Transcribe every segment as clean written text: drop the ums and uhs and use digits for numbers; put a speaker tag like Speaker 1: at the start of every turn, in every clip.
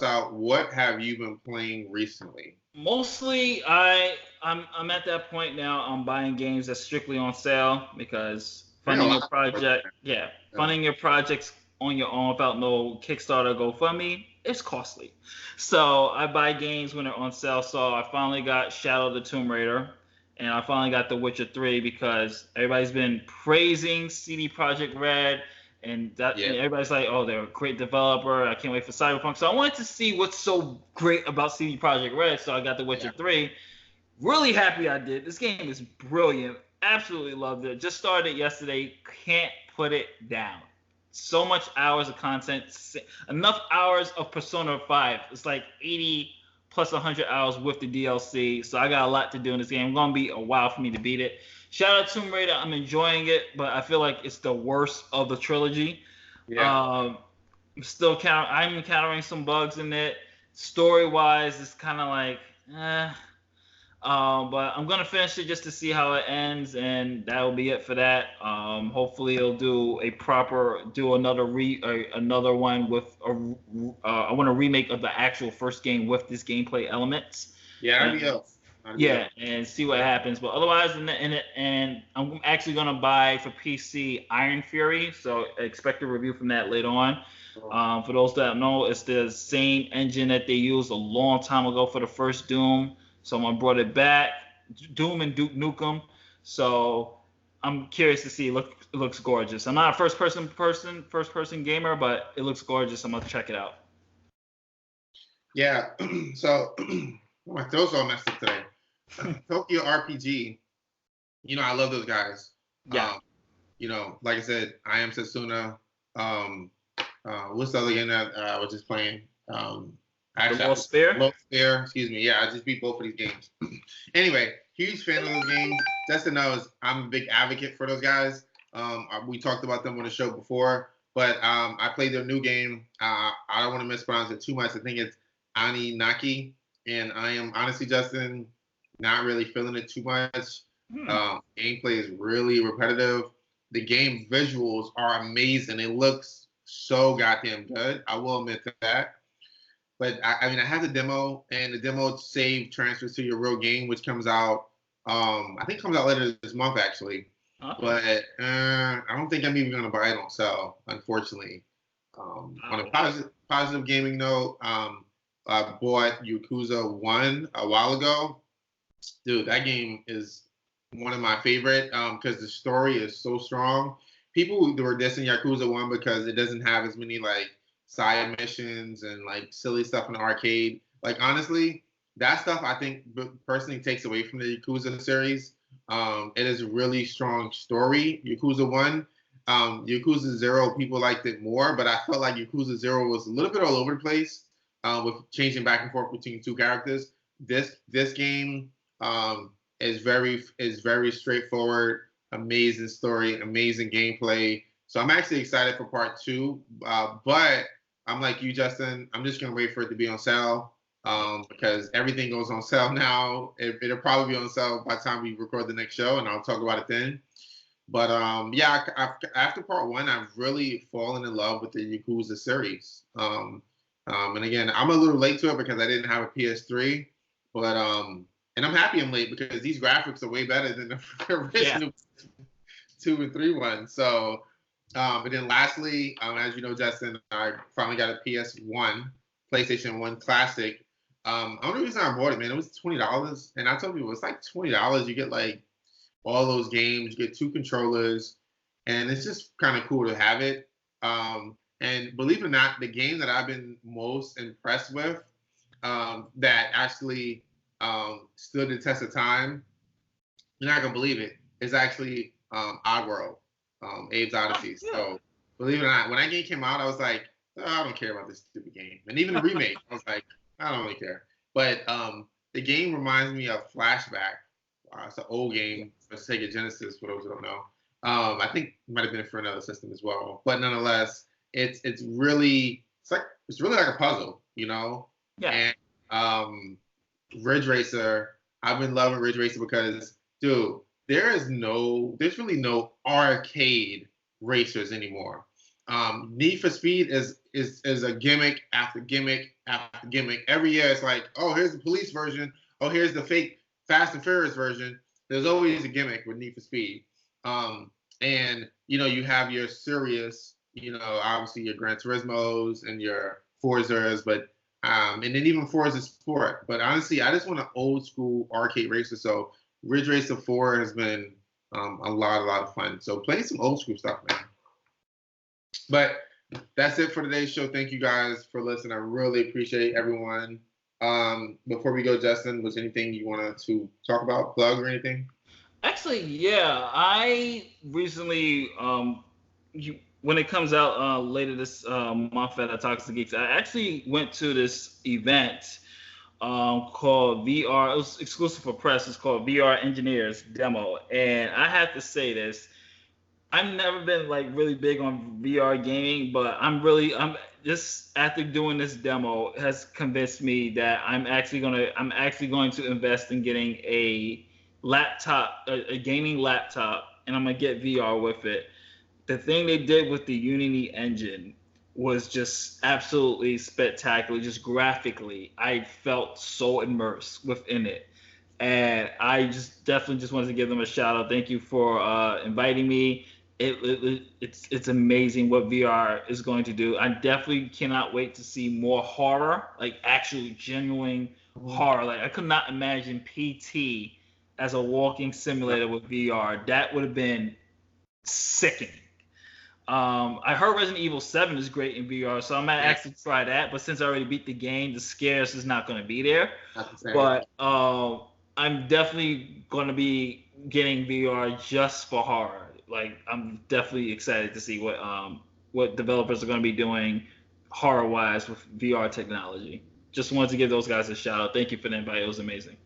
Speaker 1: out, what have you been playing recently?
Speaker 2: Mostly, I'm at that point now. I'm buying games that's strictly on sale because
Speaker 1: I think a
Speaker 2: funding
Speaker 1: lot
Speaker 2: your
Speaker 1: of people are
Speaker 2: project,
Speaker 1: doing
Speaker 2: yeah,
Speaker 1: that.
Speaker 2: funding your projects on your own without no Kickstarter, GoFundMe, it's costly. So I buy games when they're on sale. So I finally got Shadow of the Tomb Raider, and I finally got The Witcher 3 because everybody's been praising CD Projekt Red and that
Speaker 1: Yeah,
Speaker 2: and everybody's like, "Oh, they're a great developer. I can't wait for Cyberpunk." So I wanted to see what's so great about CD Projekt Red. So I got The Witcher
Speaker 1: yeah,
Speaker 2: 3. Really happy I did. This game is brilliant. Absolutely loved it. Just started it yesterday. Can't put it down. So much hours of content. Enough hours of Persona 5. It's like 80 plus 100 hours with the DLC. So I got a lot to do in this game. It's gonna be a while for me to beat it. Shout out Tomb Raider. I'm enjoying it, but I feel like it's the worst of the trilogy.
Speaker 1: yeah.
Speaker 2: Um, I'm encountering some bugs in it. Story wise, it's kind of like, eh. But I'm gonna finish it just to see how it ends, and that will be it for that. Hopefully, it'll do another one with I want a remake of the actual first game with this gameplay elements,
Speaker 1: Yeah, that'd be
Speaker 2: and
Speaker 1: up. That'd be
Speaker 2: yeah,
Speaker 1: up.
Speaker 2: and see what happens. But otherwise, and I'm actually gonna buy for PC Iron Fury, so expect a review from that later on.
Speaker 1: So,
Speaker 2: For those that don't know, it's the same engine that they used a long time ago for the first Doom. Someone brought it back, Doom and Duke Nukem. So I'm curious to see. It looks gorgeous. I'm not a first person gamer, but it looks gorgeous. I'm gonna check it out.
Speaker 1: yeah, so my throat's all messed up today. Tokyo RPG, I love those guys.
Speaker 2: Yeah,
Speaker 1: Um, like I said, I am Setsuna. Um, what's the other game that I was just playing?
Speaker 2: the
Speaker 1: Actually,
Speaker 2: Lost Spear.
Speaker 1: Low Spare, excuse me. Yeah, I just beat both of these games. Anyway, huge fan of those games. Justin knows I'm a big advocate for those guys. We talked about them on the show before, but I played their new game. I don't want to mispronounce it too much. I think it's Ani Naki, and I am honestly, Justin, not really feeling it too much.
Speaker 2: Hmm.
Speaker 1: Gameplay is really repetitive. The game visuals are amazing. It looks so goddamn good. I will admit to that. But I mean, I have the demo, and the demo save transfers to your real game, which comes out. I think comes out later this month actually.
Speaker 2: Okay.
Speaker 1: But I don't think I'm even gonna buy it on sale, unfortunately. On a positive gaming note, I bought Yakuza 1 a while ago. Dude, that game is one of my favorite because the story is so strong. People were dissing Yakuza 1 because it doesn't have as many like side missions and like silly stuff in the arcade. Like honestly, that stuff I think personally takes away from the Yakuza series. It is a really strong story. Yakuza 1, Yakuza 0, people liked it more, but I felt like Yakuza 0 was a little bit all over the place with changing back and forth between two characters. This game is very straightforward, amazing story, amazing gameplay. So I'm actually excited for part two. But I'm like you, Justin. I'm just gonna wait for it to be on sale because everything goes on sale now. It'll probably be on sale by the time we record the next show, and I'll talk about it then. But yeah, after part one, I've really fallen in love with the Yakuza series. And again, I'm a little late to it because I didn't have a PS3, but and I'm happy I'm late because these graphics are way better than the
Speaker 2: Yeah.
Speaker 1: original 2 and 3 ones. So, and then lastly, as you know, Justin, I finally got a PS1, PlayStation 1 Classic. Only reason I bought it, man, it was $20, and I told people it's like $20. You get like all those games. You get two controllers, and it's just kind of cool to have it. And believe it or not, the game that I've been most impressed with that actually stood the test of time, you're not gonna believe it, is actually Oddworld, Abe's
Speaker 2: Oh,
Speaker 1: Odyssey.
Speaker 2: yeah.
Speaker 1: So believe it or not, when that game came out, I was like, oh, I don't care about this stupid game. And even the remake, I was like, I don't really care. But the game reminds me of Flashback. It's an old
Speaker 2: Yeah.
Speaker 1: game for Sega Genesis, for those who don't know. I think it might have been for another system as well. But nonetheless, it's really like a puzzle,
Speaker 2: Yeah.
Speaker 1: And Ridge Racer, I've been loving Ridge Racer because, dude, there's really no arcade racers anymore. Need for Speed is a gimmick after gimmick after gimmick. Every year it's like, oh, here's the police version. Oh, here's the fake Fast and Furious version. There's always a gimmick with Need for Speed. And you have your serious, obviously your Gran Turismos and your Forzas, but and then even Forza Sport. But honestly, I just want an old school arcade racer. So Ridge Racer 4 has been a lot of fun. So play some old school stuff, man. But that's it for today's show. Thank you guys for listening. I really appreciate everyone. Before we go, Justin, was anything you wanted to talk about, plug or anything?
Speaker 2: Actually, yeah. I recently, when it comes out later this month at Toxic Geeks, I actually went to this event called VR. It was exclusive for press. It's called VR Engineers Demo. And I have to say this. I've never been like really big on VR gaming, but I'm just after doing this demo has convinced me that I'm actually going to invest in getting a laptop, a gaming laptop, and I'm gonna get VR with it. The thing they did with the Unity engine was just absolutely spectacular. Just graphically, I felt so immersed within it. And I just definitely just wanted to give them a shout out. Thank you for inviting me. It's amazing what VR is going to do. I definitely cannot wait to see more horror, like actually genuine horror. Like I could not imagine PT as a walking simulator with VR. That would have been sickening. I heard Resident Evil 7 is great in VR, so I might actually try that. But since I already beat the game, the scares is not going to be there. But I'm definitely going to be getting VR just for horror. Like I'm definitely excited to see what developers are going to be doing horror-wise with VR technology. Just wanted to give those guys a shout out. Thank you for the invite. It was amazing.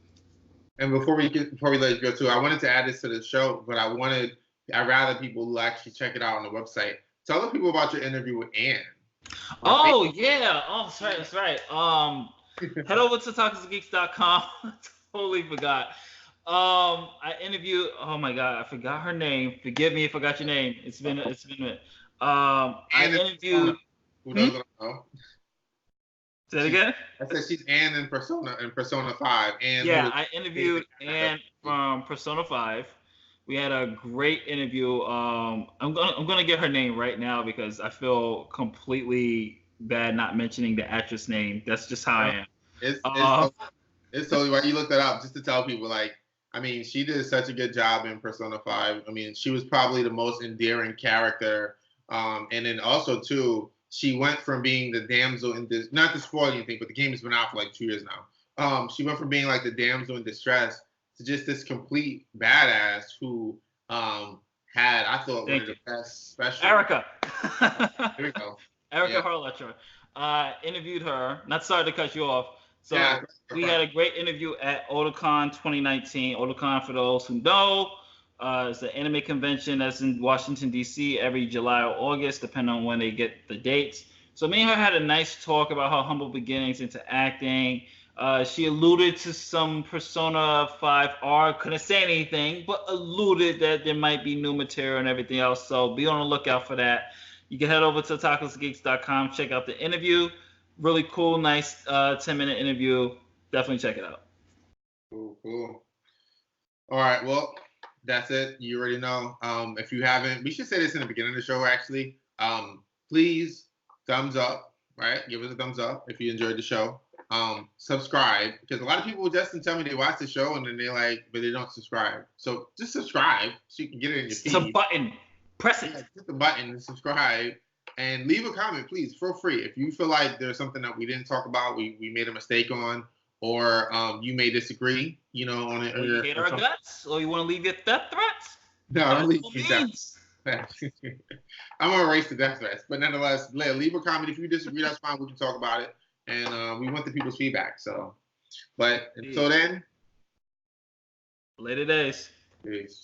Speaker 1: And before we let you go too, I wanted to add this to the show, but I'd rather people actually check it out on the website. Tell the people about your interview with Ann.
Speaker 2: Oh yeah. Oh, that's right. Head over to ToxicGeeks.com. Totally forgot. I interviewed. Oh my God, I forgot her name. Forgive me if I forgot your name. It's been a minute. I interviewed.
Speaker 1: Who doesn't know?
Speaker 2: Say it again.
Speaker 1: I said she's Ann in Persona 5. Ann.
Speaker 2: Yeah, I interviewed Ann from Persona 5. We had a great interview. I'm gonna get her name right now because I feel completely bad not mentioning the actress name. That's just how I am.
Speaker 1: It's totally right. You looked that up just to tell people, she did such a good job in Persona 5. She was probably the most endearing character. And then also, too, she went from being the damsel in this, not to spoil anything, but the game has been out for like 2 years now. She went from being like the damsel in distress to just this complete badass who had, I thought, one of the best specials.
Speaker 2: Erica.
Speaker 1: Here we go.
Speaker 2: Erica Harlacher. Interviewed her. Not sorry to cut you off. So we had a great interview at Otakon 2019. Otakon, for those who know, is an anime convention that's in Washington, D.C. every July or August, depending on when they get the dates. So me and her had a nice talk about her humble beginnings into acting. She alluded to some Persona 5R. Couldn't say anything, but alluded that there might be new material and everything else. So be on the lookout for that. You can head over to ToxicGeeks.com, check out the interview. Really cool, nice 10-minute interview. Definitely check it out.
Speaker 1: Cool. All right, well, that's it. You already know. If you haven't, we should say this in the beginning of the show, actually. Please, thumbs up, right? Give us a thumbs up if you enjoyed the show. Subscribe, because a lot of people just tell me they watch the show and then but they don't subscribe. So just subscribe so you can get it in your feed.
Speaker 2: It's a button. Press it.
Speaker 1: Yeah, hit the button and subscribe. And leave a comment, please. Feel free. If you feel like there's something that we didn't talk about, we made a mistake on, or you may disagree, on it.
Speaker 2: Or you hate our guts, or you want to leave your death threats?
Speaker 1: No, I don't leave death threats. I'm going to erase the death threats. But nonetheless, leave a comment. If you disagree, that's fine. We can talk about it. And we want the people's feedback. So, but until then.
Speaker 2: Later days.
Speaker 1: Peace.